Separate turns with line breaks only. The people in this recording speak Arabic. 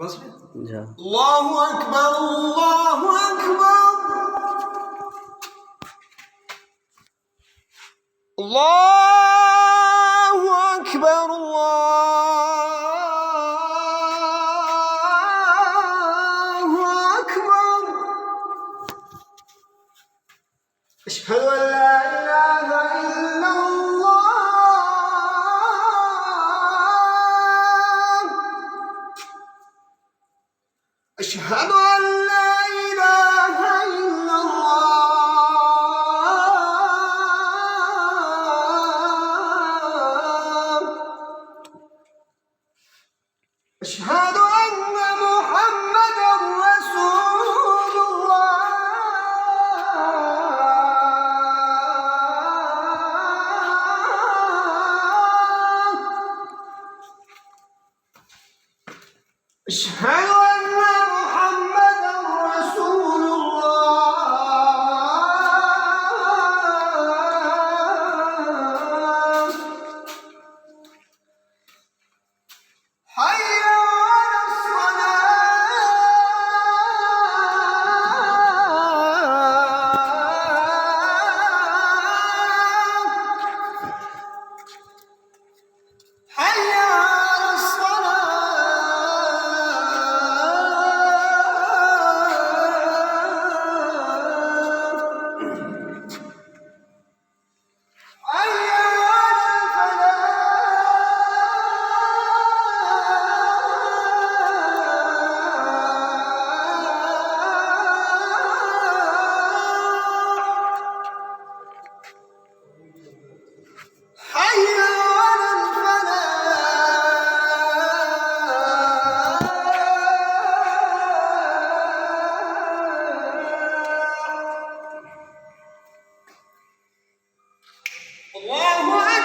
الله أكبر الله أكبر الله أكبر الله أكبر أشهد أن لا إله إلا الله أشهد أن لا إله إلا الله أشهد أن محمدًا رسول الله أشهد أن محمدًا رسول الله حي على الصلاة حي على الصلاة حي على الفلاح حي على الفلاح الله